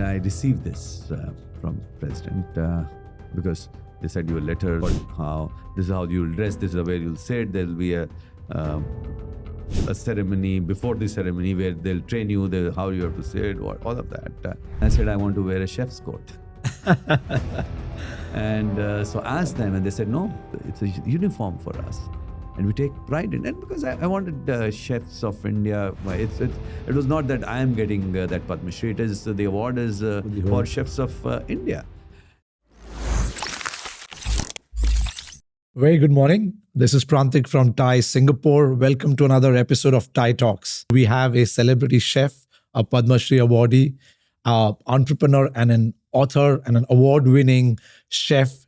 I received this from President because they sent you a letter about how this is how you'll dress, this is where you'll sit. There'll be a ceremony before the ceremony where they'll train you, how you have to sit, all of that. I said I want to wear a chef's coat. And so I asked them, and they said, no, it's a uniform for us. And we take pride in it because I wanted chefs of India. It was not that I am getting that Padma Shri. It is the award is for chefs of India. Very good morning. This is Prantik from Thai, Singapore. Welcome to another episode of Thai Talks. We have a celebrity chef, a Padma Shri awardee, an entrepreneur and an author and an award-winning chef,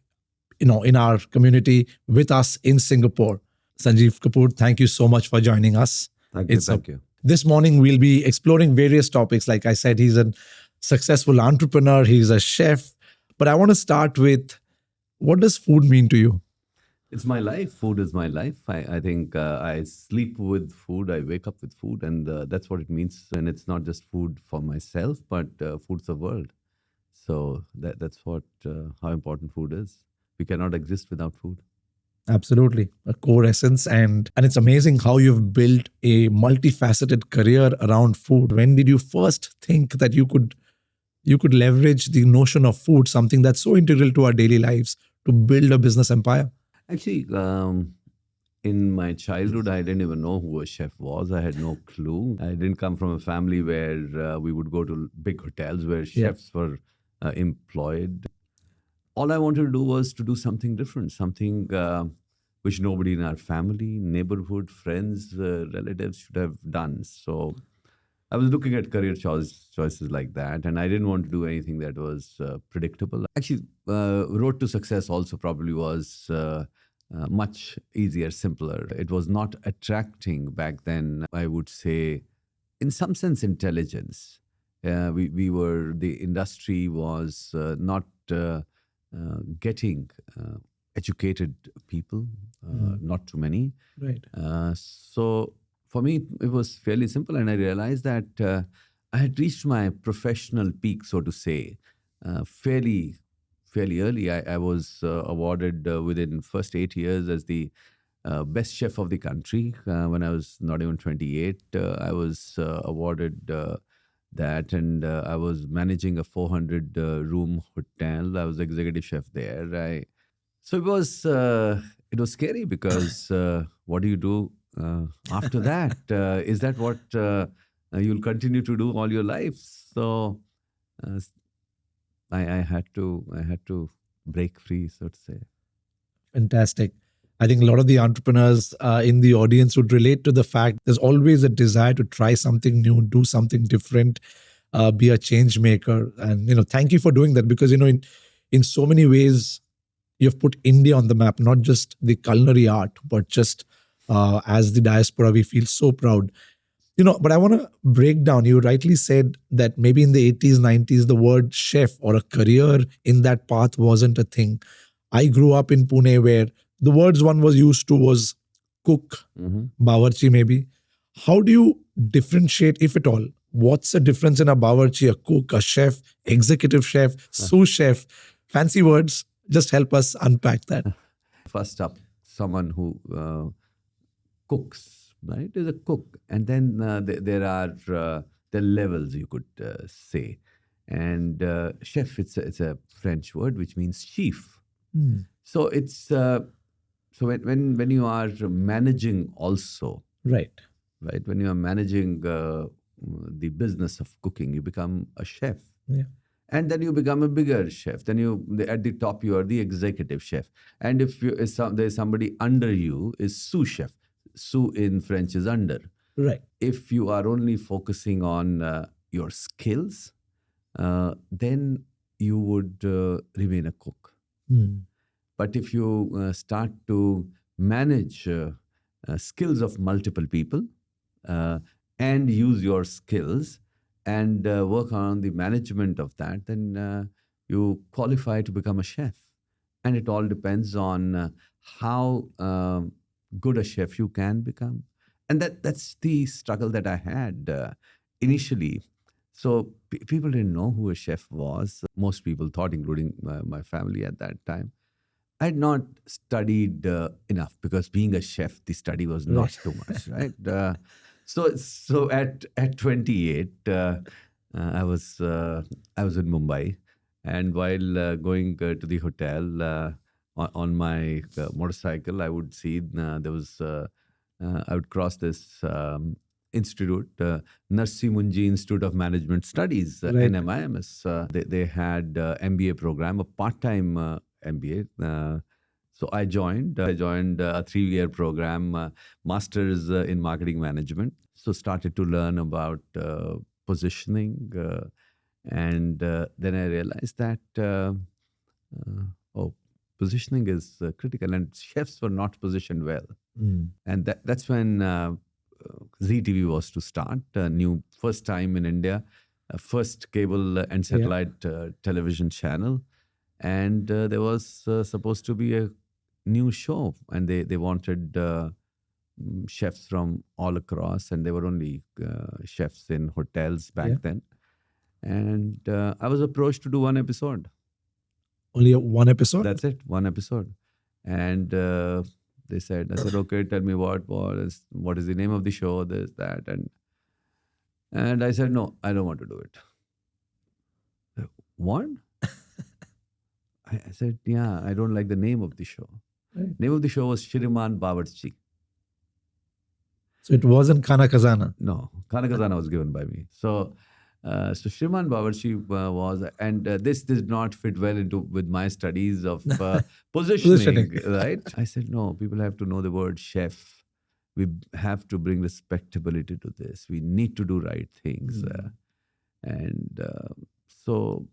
in our community with us in Singapore. Sanjeev Kapoor, thank you so much for joining us. Thank you. This morning, we'll be exploring various topics. Like I said, he's a successful entrepreneur. He's a chef. But I want to start with, what does food mean to you? It's my life. Food is my life. I think I sleep with food. I wake up with food. And that's what it means. And it's not just food for myself, but food's the world. So that's how important food is. We cannot exist without food. Absolutely. A core essence. And it's amazing how you've built a multifaceted career around food. When did you first think that you could leverage the notion of food, something that's so integral to our daily lives, to build a business empire? Actually, in my childhood, I didn't even know who a chef was. I had no clue. I didn't come from a family where we would go to big hotels where chefs were employed. All I wanted to do was to do something different, something which nobody in our family, neighborhood, friends, relatives should have done. So I was looking at career choices like that, and I didn't want to do anything that was predictable. Actually, road to success also probably was much easier, simpler. It was not attracting back then, I would say, in some sense, intelligence. The industry was not getting educated people, not too many. Right. So for me, it was fairly simple, and I realized that I had reached my professional peak, so to say, fairly early. I was awarded within first 8 years as the best chef of the country. When I was not even 28, I was awarded that, and I was managing a 400 room hotel. I was executive chef there. So it was scary because what do you do after that? Is that what you'll continue to do all your life? So I had to break free, so to say. Fantastic. I think a lot of the entrepreneurs in the audience would relate to the fact there's always a desire to try something new, do something different, be a change maker. And, thank you for doing that because, in so many ways, you've put India on the map, not just the culinary art, but just as the diaspora, we feel so proud. But I want to break down. You rightly said that maybe in the 80s, 90s, the word chef or a career in that path wasn't a thing. I grew up in Pune where the words one was used to was cook, bawarchi maybe. How do you differentiate, if at all? What's the difference in a bawarchi, a cook, a chef, executive chef, sous chef? Fancy words. Just help us unpack that. First up, someone who cooks, right, is a cook. And then there are levels, you could say. And chef, it's a French word which means chief. So it's so when you are managing also, right, when you are managing the business of cooking, you become a chef. Yeah. And then you become a bigger chef. Then at the top, you are the executive chef. And if there's somebody under you, is sous chef. Sous in French is under. Right. If you are only focusing on your skills, then you would remain a cook. But if you start to manage skills of multiple people and use your skills and work on the management of that, then you qualify to become a chef. And it all depends on how good a chef you can become. And that's the struggle that I had initially. So people didn't know who a chef was. Most people thought, including my family at that time. I had not studied enough because being a chef, the study was not Right. too much, right? So at 28, I was in Mumbai, and while going to the hotel on my motorcycle, I would see there was I would cross this institute, Narsi Munji Institute of Management Studies, Right. NMIMS. They had MBA program, a part-time MBA. So I joined. I joined a 3-year program, masters in marketing management. So started to learn about positioning, and then I realized that oh, positioning is critical, and chefs were not positioned well. And that's when ZTV was to start, new first time in India, first cable and Yeah. satellite television channel, and there was supposed to be a new show, and they wanted chefs from all across, and there were only chefs in hotels back Yeah. then, and I was approached to do one episode. Only one episode? That's it, one episode, and they said, I said, okay, tell me what is the name of the show, this, that, and I said, no, I don't want to do it. What? I said, yeah, I don't like the name of the show. Right. Name of the show was Shriman Bawarchi. So it wasn't Khana Khazana. No, Khana Khazana was given by me. So Shriman Bawarchi was, and this did not fit well into with my studies of positioning, right? I said, no, people have to know the word chef. We have to bring respectability to this. We need to do right things. And so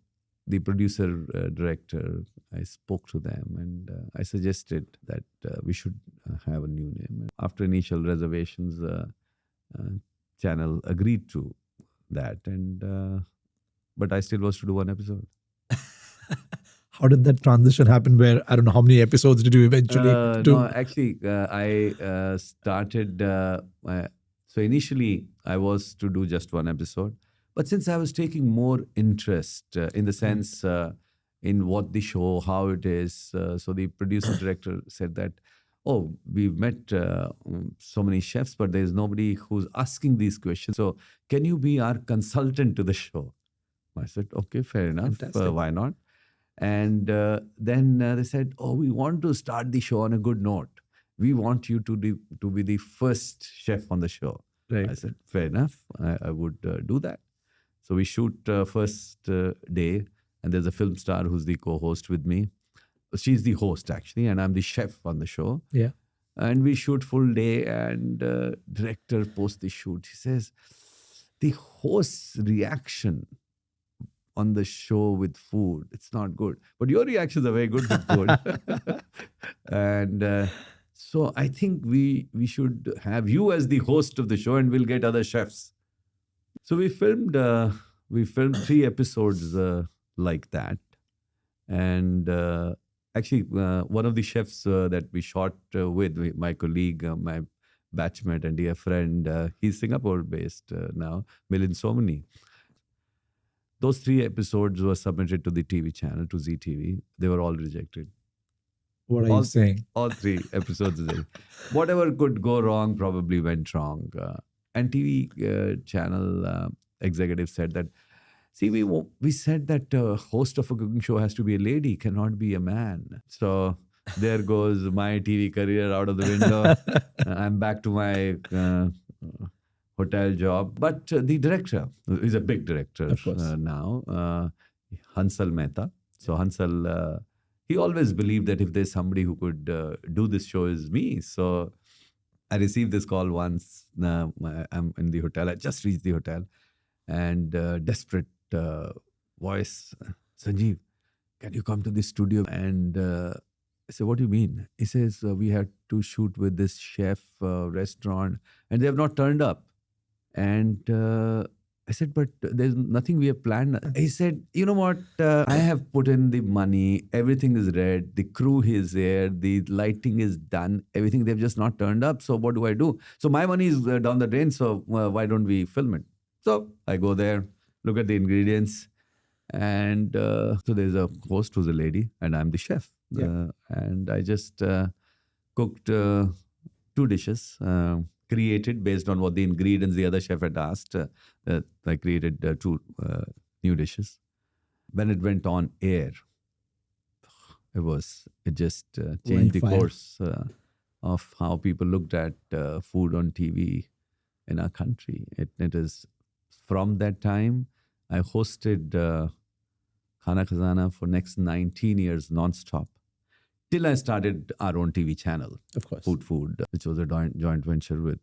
the producer, director, I spoke to them, and I suggested that we should have a new name. After initial reservations, channel agreed to that, and but I still was to do one episode. How did that transition happen? Where I don't know how many episodes did you eventually do? No, actually, I started. So initially, I was to do just one episode, but since I was taking more interest in the sense in what the show, how it is, so the producer director said that, oh, we've met so many chefs, but there's nobody who's asking these questions. So can you be our consultant to the show? I said, okay, fair enough. Why not? And then they said, oh, we want to start the show on a good note. We want you to be the first chef on the show. Right. I said, fair enough. I would do that. So we shoot first day, and there's a film star who's the co-host with me. She's the host, actually, and I'm the chef on the show. Yeah. And we shoot full day, and director post the shoot. She says, the host's reaction on the show with food, it's not good. But your reactions are very good with food. And so I think we should have you as the host of the show, and we'll get other chefs. So we filmed 3 episodes like that. And actually, one of the chefs that we shot with, my colleague, my batchmate and dear friend, he's Singapore-based now, Milind Somani. Those 3 episodes were submitted to the TV channel, to ZTV. They were all rejected. What are you saying? All 3 episodes. Whatever could go wrong probably went wrong. And TV channel executive said that, see, we said that host of a cooking show has to be a lady, cannot be a man. So there goes my TV career out of the window. I'm back to my hotel job. But the director is a big director now, Hansal Mehta. So Hansal, he always believed that if there's somebody who could do this show, is me. So I received this call once. I'm in the hotel. I just reached the hotel, and desperate voice, Sanjeev, can you come to the studio? And I said, what do you mean? He says, we had to shoot with this chef restaurant, and they have not turned up. And I said, but there's nothing we have planned. He said, you know what? I have put in the money. Everything is red. The crew is there. The lighting is done. Everything. They've just not turned up. So what do I do? So my money is down the drain. So why don't we film it? So I go there. look at the ingredients. And so there's a host who's a lady, and I'm the chef. And I just cooked two dishes, created based on what the ingredients the other chef had asked. I created two new dishes. When it went on air, it just changed the Wildfire. course of how people looked at food on TV in our country. It is from that time I hosted Khana Khazana for next 19 years non-stop till I started our own TV channel, Of course. Food, which was a joint venture with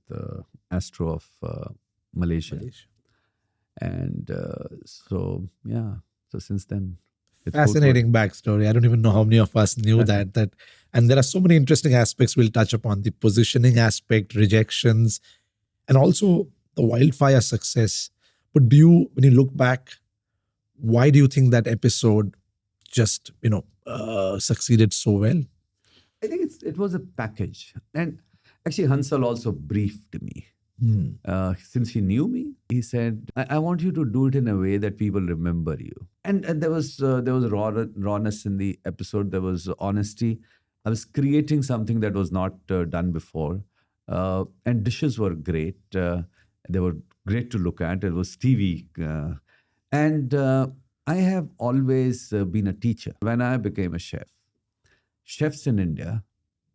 Maestro of Malaysia. And so since then, it's Fascinating backstory. I don't even know how many of us knew that. And there are so many interesting aspects we'll touch upon: the positioning aspect, rejections, and also the wildfire success. But when you look back, why do you think that episode just succeeded so well? I think it was a package. And actually, Hansal also briefed me. Since he knew me, he said, I want you to do it in a way that people remember you. And there was rawness in the episode. There was honesty. I was creating something that was not done before. And dishes were great. They were great to look at. It was TV. And I have always been a teacher. When I became a chef, chefs in India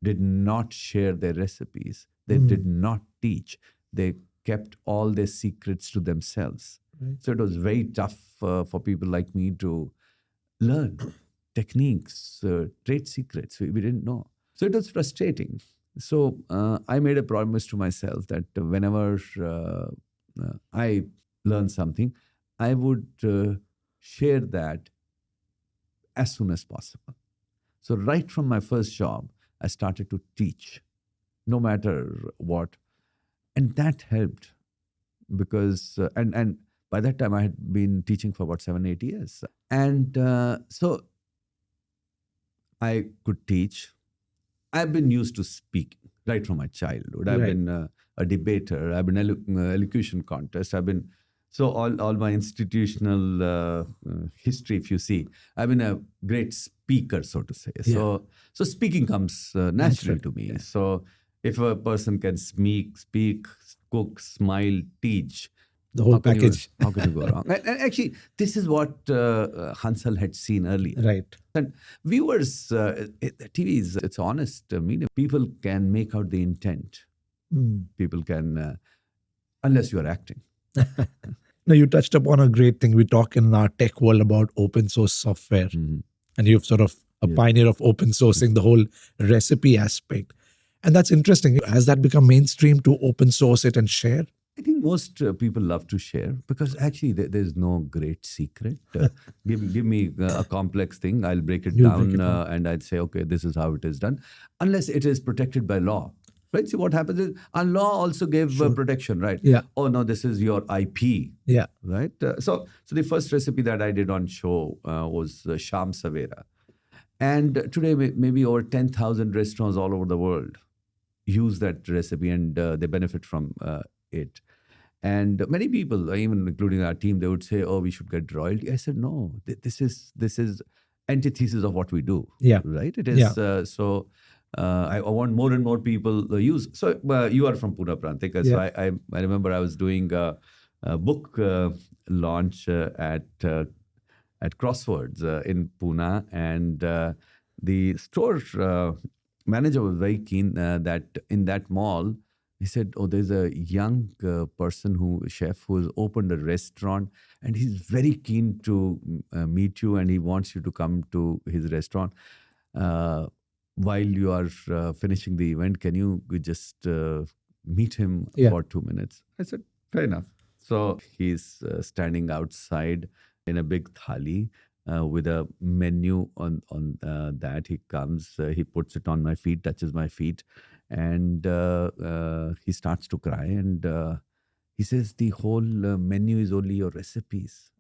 did not share their recipes. They did not teach. They kept all their secrets to themselves. Right. So it was very tough for people like me to learn techniques, trade secrets. We didn't know. So it was frustrating. So I made a promise to myself that whenever I learn something, I would share that as soon as possible. So right from my first job, I started to teach, no matter what. And that helped because, and by that time I had been teaching for about 7-8 years. And so I could teach. I've been used to speaking right from my childhood. I've been a debater. I've been elocution contest. I've been, so all my institutional history, if you see, I've been a great speaker, so to say. Yeah. So speaking comes naturally to me. Yeah. So if a person can speak, cook, smile, teach, the whole package. How can you go wrong? And actually, this is what Hansal had seen earlier. Right. And viewers, TV is, it's honest medium. People can make out the intent. People can, unless you are acting. Now, you touched upon a great thing. We talk in our tech world about open source software. And you've sort of a pioneer of open sourcing the whole recipe aspect. And that's interesting. Has that become mainstream to open source it and share? I think most people love to share because actually there's no great secret. Give me a complex thing, I'll break it down and I'd say, okay, this is how it is done. Unless it is protected by law. Right? See, what happens is our law also gave protection, right? Yeah. Oh, no, this is your IP. Yeah. Right? So the first recipe that I did on show was Sham Savera. And today, maybe over 10,000 restaurants all over the world use that recipe and they benefit from it. And many people, even including our team, they would say, oh, we should get royalty. I said, no, this is antithesis of what we do. Yeah. Right? It is. So I want more and more people use. So you are from Pune, Prantika. So I remember I was doing a book launch at Crosswords in Pune. And the store manager was very keen that in that mall, he said, oh, there's a young chef who has opened a restaurant and he's very keen to meet you and he wants you to come to his restaurant. While you are finishing the event, can you just meet him for 2 minutes? I said, fair enough. So he's standing outside in a big thali with a menu on that. He comes, he puts it on my feet, touches my feet, and he starts to cry. And he says, the whole menu is only your recipes.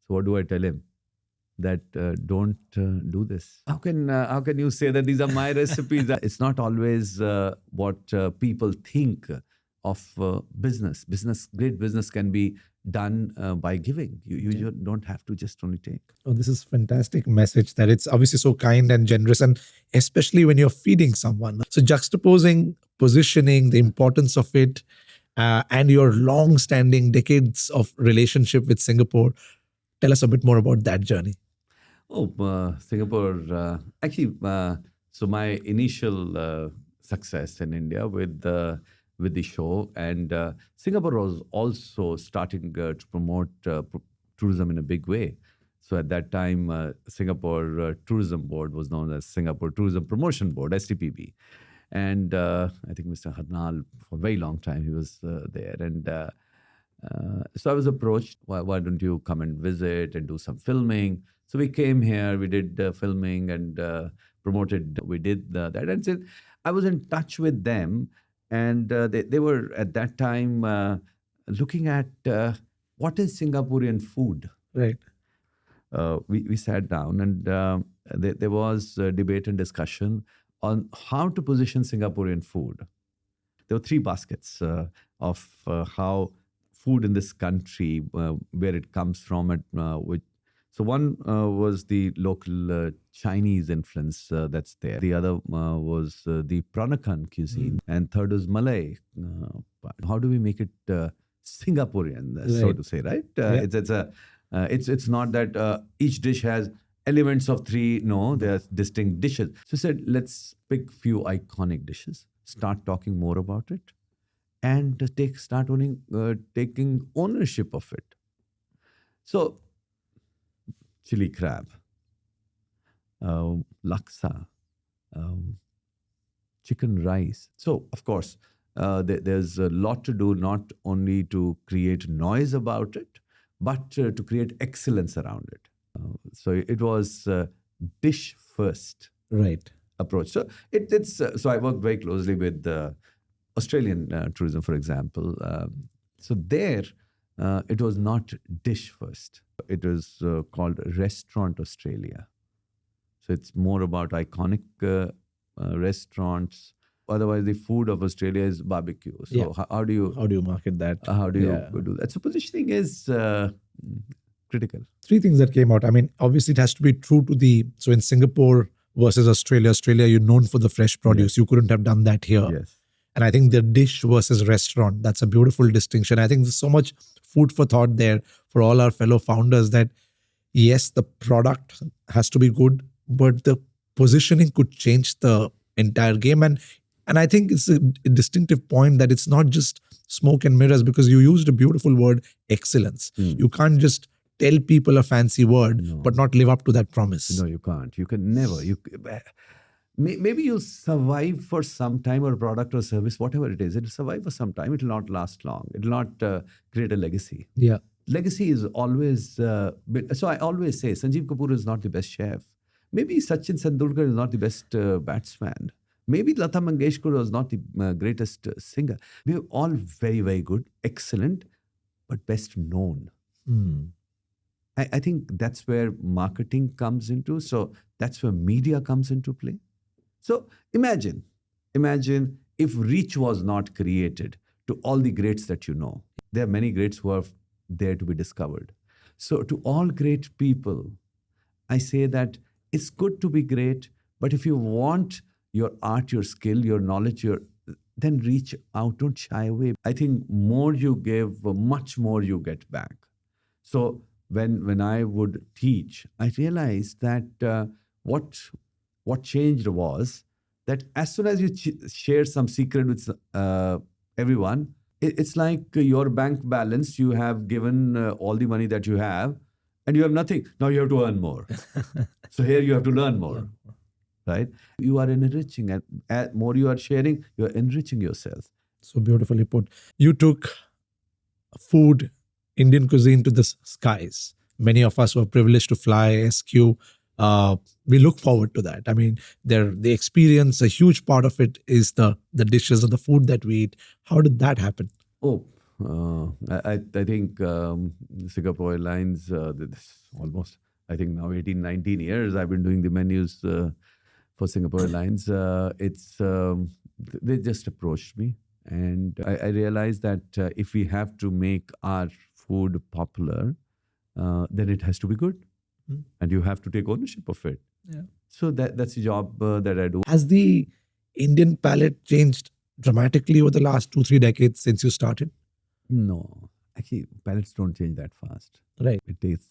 So what do I tell him? That don't do this. How can you say that these are my recipes? It's not always what people think of business. Great business can be done by giving. You don't have to just only take. Oh, this is fantastic message that it's obviously so kind and generous, and especially when you're feeding someone. So juxtaposing, positioning, the importance of it, and your long-standing decades of relationship with Singapore. Tell us a bit more about that journey. Oh, Singapore. Actually, so my initial success in India with the show, and Singapore was also starting to promote tourism in a big way. So at that time, Singapore Tourism Board was known as Singapore Tourism Promotion Board (STPB), and I think Mr. Hadnal for a very long time he was there, and so I was approached, why don't you come and visit and do some filming? So we came here, we did filming and promoted, we did that. And so I was in touch with them, and they were at that time looking at what is Singaporean food. Right. We sat down, and there was a debate and discussion on how to position Singaporean food. There were three baskets of how food in this country, where it comes from, so one was the local Chinese influence that's there. The other was the Peranakan cuisine, and third was Malay. How do we make it Singaporean, so Right. to say, right? Yeah. It's not that each dish has elements of three. No, they are distinct dishes. So I said, let's pick few iconic dishes, start talking more about it, and start taking ownership of it. So, chili crab, laksa, chicken rice. So, of course, there's a lot to do, not only to create noise about it, but to create excellence around it. So it was dish first Right. approach. So it's so I worked very closely with Australian tourism, for example. So there, it was not dish first. It was called Restaurant Australia. So it's more about iconic restaurants. Otherwise, the food of Australia is barbecue. So Yeah. how do you How do you market that? how do you Yeah. do that? So positioning is critical. Three things that came out. I mean, obviously, it has to be true to the. So in Singapore versus Australia, you're known for the fresh produce. Yes. You couldn't have done that here. Yes. And I think the dish versus restaurant, that's a beautiful distinction. I think there's so much food for thought there for all our fellow founders that yes, the product has to be good, but the positioning could change the entire game. And I think it's a distinctive point that it's not just smoke and mirrors, because you used a beautiful word, excellence. You can't just tell people a fancy word, No. but not live up to that promise. No, you can't. You can never. Maybe you'll survive for some time, or product or service, whatever it is. It'll survive for some time. It'll not last long. It'll not create a legacy. Yeah. Legacy is always. So I always say, Sanjeev Kapoor is not the best chef. Maybe Sachin Tendulkar is not the best batsman. Maybe Lata Mangeshkar was not the greatest singer. We're all very, very good, excellent, but best known. I think that's where marketing comes into. So that's where media comes into play. So imagine if reach was not created to all the greats that you know. There are many greats who are there to be discovered. So to all great people, I say that it's good to be great, but if you want your art, your skill, your knowledge, then reach out, don't shy away. I think more you give, much more you get back. So when I would teach, I realized that what changed was that as soon as you share some secret with everyone, it's like your bank balance, you have given all the money that you have, and you have nothing. Now you have to earn more. So here you have to learn more, right? You are enriching, and more you are sharing, you are enriching yourself. So beautifully put. You took food, Indian cuisine to the skies. Many of us were privileged to fly SQ. We look forward to that. I mean, the experience, a huge part of it is the dishes or the food that we eat. How did that happen? Oh, I think Singapore Airlines, this almost, I think now 18, 19 years I've been doing the menus for Singapore Airlines. They just approached me, and I realized that if we have to make our food popular, then it has to be good, and you have to take ownership of it. Yeah. So that's the job that I do. Has the Indian palate changed dramatically over the last 2-3 decades since you started? No, actually, palates don't change that fast. Right. It takes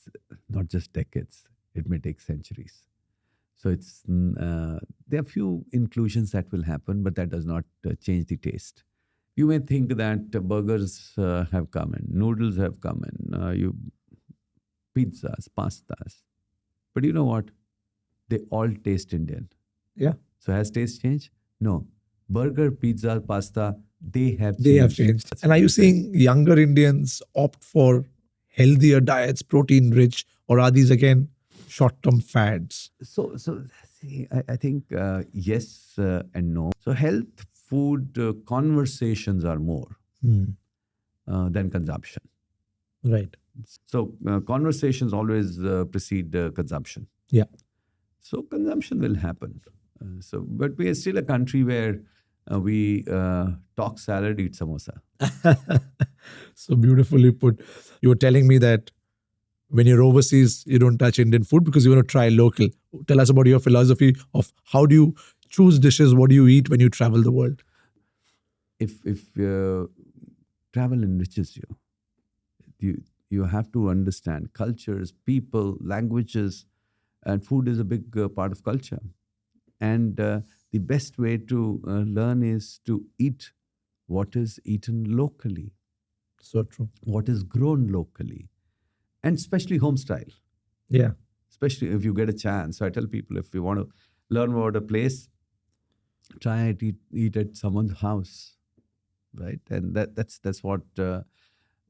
not just decades; it may take centuries. So there are few inclusions that will happen, but that does not change the taste. You may think that burgers have come in, noodles have come in, pizzas, pastas, but you know what? They all taste Indian. Yeah. So has taste changed? No. Burger, pizza, pasta, they have changed. They have changed. And are you seeing younger Indians opt for healthier diets, protein rich, or are these again short-term fads? So see, I think yes and no. So health food conversations are more than consumption. Right. So conversations always precede consumption. Yeah. So consumption will happen. But we are still a country where we talk salad, eat samosa. So beautifully put. You were telling me that when you're overseas, you don't touch Indian food because you want to try local. Tell us about your philosophy of how do you choose dishes? What do you eat when you travel the world? If travel enriches you have to understand cultures, people, languages, and food is a big part of culture. And the best way to learn is to eat what is eaten locally, So true. what is grown locally, and especially home style. Yeah. Especially if you get a chance. So I tell people, if you want to learn about a place, try it, eat at someone's house, right? And that's what.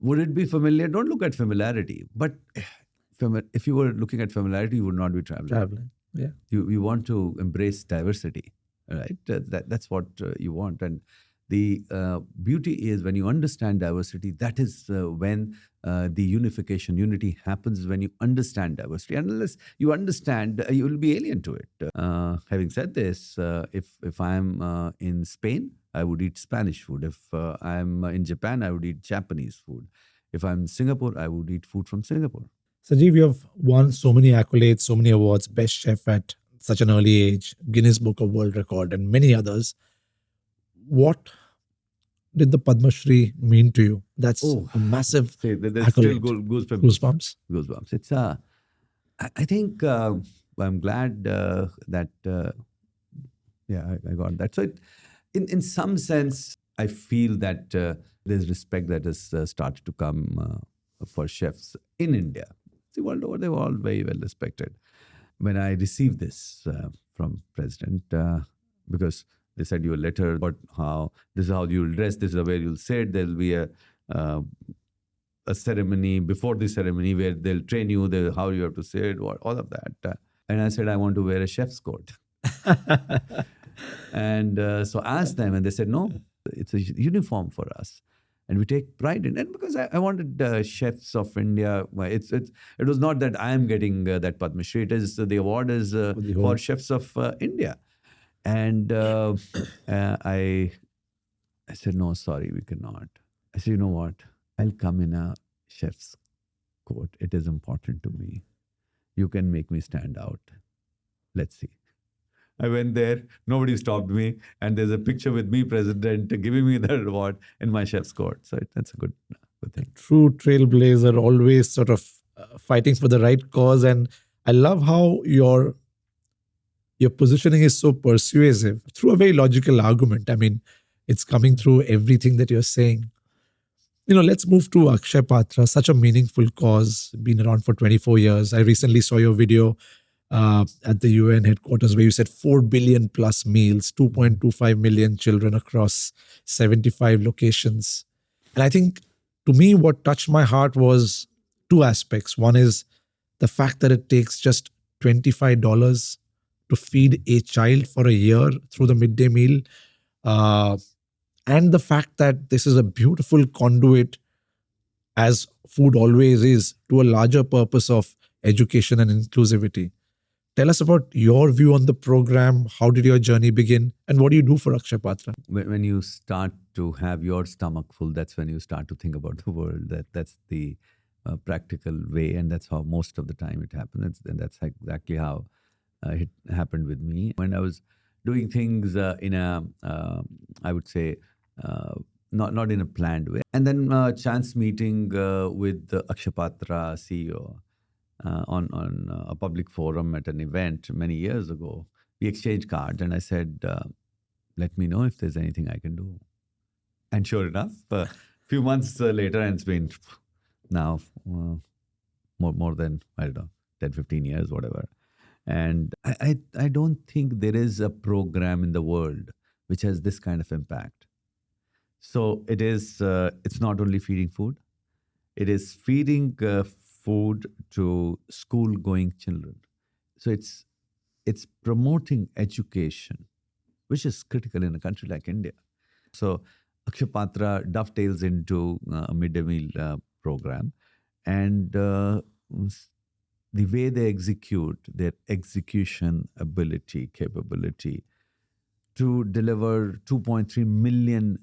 Would it be familiar? Don't look at familiarity. But if you were looking at familiarity, you would not be traveling. Traveling. Yeah. You want to embrace diversity, right? That's what you want. And the beauty is when you understand diversity, that is when the unity happens, when you understand diversity. And unless you understand, you will be alien to it. Having said this, if I'm in Spain, I would eat Spanish food. If I'm in Japan, I would eat Japanese food. If I'm in Singapore, I would eat food from Singapore. Sanjeev, you have won so many accolades, so many awards, best chef at such an early age, Guinness Book of World Record, and many others. What did the Padma Shri mean to you? That's a massive there's accolade. still Goosebumps. Goosebumps. It's I think I'm glad that I got that. So in some sense, I feel that there's respect that has started to come for chefs in India. The world over, they were all very well respected. When I received this from President, because they said your letter about how this is how you'll dress, this is where you'll sit. There'll be a ceremony before the ceremony where they'll train you, how you have to sit, all of that. And I said I want to wear a chef's coat. And so I asked them, and they said no, it's a uniform for us. And we take pride in it because I wanted chefs of India. It was not that I am getting that Padma Shri. It is the award is for chefs of India. And I said, no, sorry, we cannot. I said, you know what? I'll come in a chef's coat. It is important to me. You can make me stand out. Let's see. I went there, nobody stopped me, and there's a picture with me, President, giving me that award in my chef's coat. So that's a good thing. True trailblazer, always sort of fighting for the right cause. And I love how your positioning is so persuasive through a very logical argument. I mean, it's coming through everything that you're saying. Let's move to Akshaya Patra, such a meaningful cause, been around for 24 years. I recently saw your video at the UN headquarters where you said 4 billion plus meals, 2.25 million children across 75 locations. And I think to me, what touched my heart was two aspects. One is the fact that it takes just $25 to feed a child for a year through the midday meal. And the fact that this is a beautiful conduit, as food always is, to a larger purpose of education and inclusivity. Tell us about your view on the program. How did your journey begin? And what do you do for Akshaya Patra? When you start to have your stomach full, that's when you start to think about the world. That's the practical way, and that's how most of the time it happens. And that's exactly how it happened with me. When I was doing things in a, I would say, uh, not in a planned way, and then chance meeting with the Akshaya Patra CEO on a public forum at an event many years ago. We exchanged cards, and I said, "Let me know if there's anything I can do." And sure enough, a few months later, and it's been now more than, I don't know, 10, 15 years, whatever. And I don't think there is a program in the world which has this kind of impact. So it's not only feeding food, it is feeding food to school going children. So it's promoting education, which is critical in a country like India. So Akshaya Patra dovetails into a midday meal program, and the way they execute, their execution ability, capability to deliver 2.3 million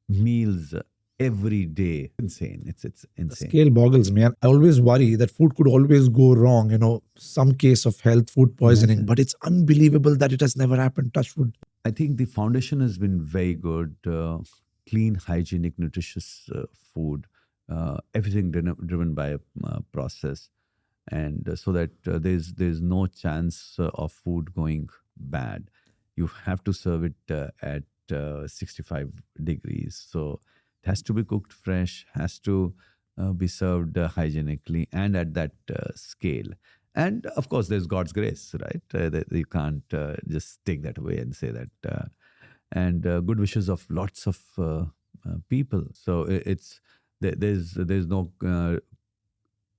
meals every day. Insane. It's The insane. scale boggles me. And I always worry that food could always go wrong, some case of health, food poisoning, but it's unbelievable that it has never happened. Touch wood. I think the foundation has been very good. Clean, hygienic, nutritious food. Everything driven by a process, and so that there's no chance of food going bad. You have to serve it at 65 degrees. So it has to be cooked fresh, has to be served hygienically and at that scale. And of course, there's God's grace, right? That you can't just take that away and say that. And good wishes of lots of people. So there's no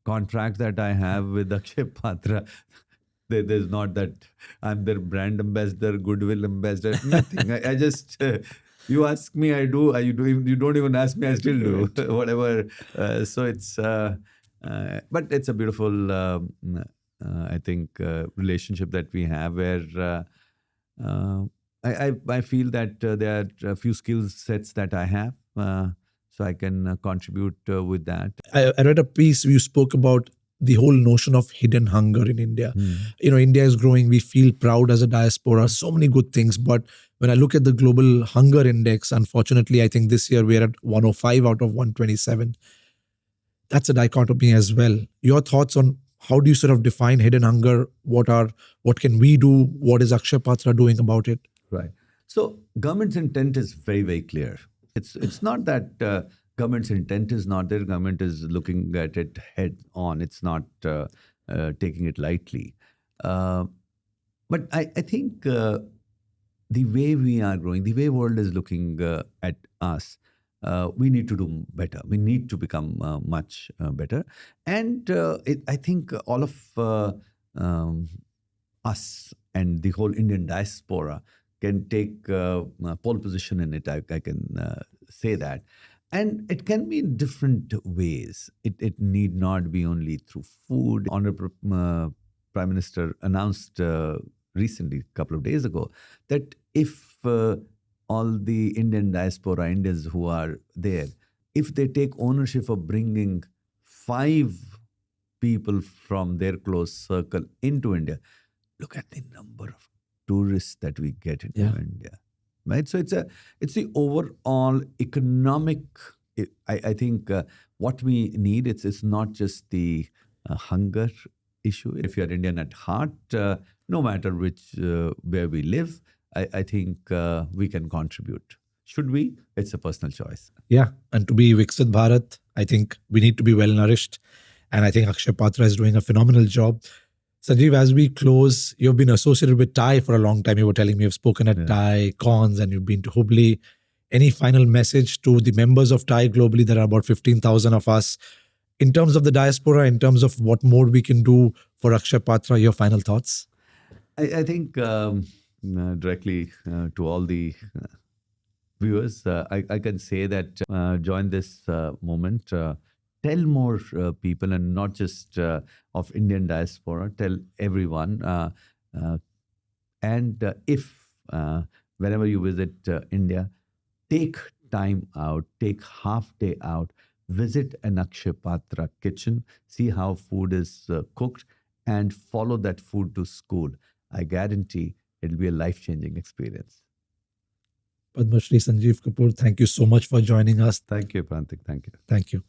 contract that I have with Akshaya Patra. There's not that I'm their brand ambassador, goodwill ambassador, nothing. I just, you ask me, I do. You do. You don't even ask me, I still do. Whatever. So but it's a beautiful, I think, relationship that we have where I feel that there are a few skill sets that I have. So I can contribute with that. I read a piece you spoke about the whole notion of hidden hunger in India. India is growing. We feel proud as a diaspora, so many good things. But when I look at the global hunger index, unfortunately, I think this year we're at 105 out of 127. That's a dichotomy as well. Your thoughts on how do you sort of define hidden hunger? What can we do? What is Akshaya Patra doing about it? Right. So government's intent is very, very clear. It's not that government's intent is not there. Government is looking at it head on. It's not taking it lightly. But I think the way we are growing, the way world is looking at us, we need to do better. We need to become much better. And I think all of us and the whole Indian diaspora can take pole position in it. I can say that. And it can be in different ways. It need not be only through food. Honorable Prime Minister announced recently, a couple of days ago, that if all the Indian diaspora, Indians who are there, if they take ownership of bringing 5 people from their close circle into India, look at the number of tourists that we get into India, right? So it's the overall economic. I think what we need it's not just the hunger issue. If you're Indian at heart, no matter where we live, I think we can contribute. Should we? It's a personal choice. Yeah, and to be Viksit Bharat, I think we need to be well nourished, and I think Akshaya Patra is doing a phenomenal job. Sanjeev, as we close, you've been associated with Thai for a long time. You were telling me you've spoken at Thai cons and you've been to Hubli. Any final message to the members of Thai globally? There are about 15,000 of us. In terms of the diaspora, in terms of what more we can do for Akshaya Patra, your final thoughts? I think directly to all the viewers, I can say that join this moment. tell more people, and not just of Indian diaspora, tell everyone. Uh, and if whenever you visit India, take time out, take half day out, visit an Akshaya Patra kitchen, see how food is cooked, and follow that food to school. I guarantee it'll be a life changing experience. Padma Shri Sanjeev Kapoor, thank you so much for joining us. Thank you, Prantik. Thank you. Thank you.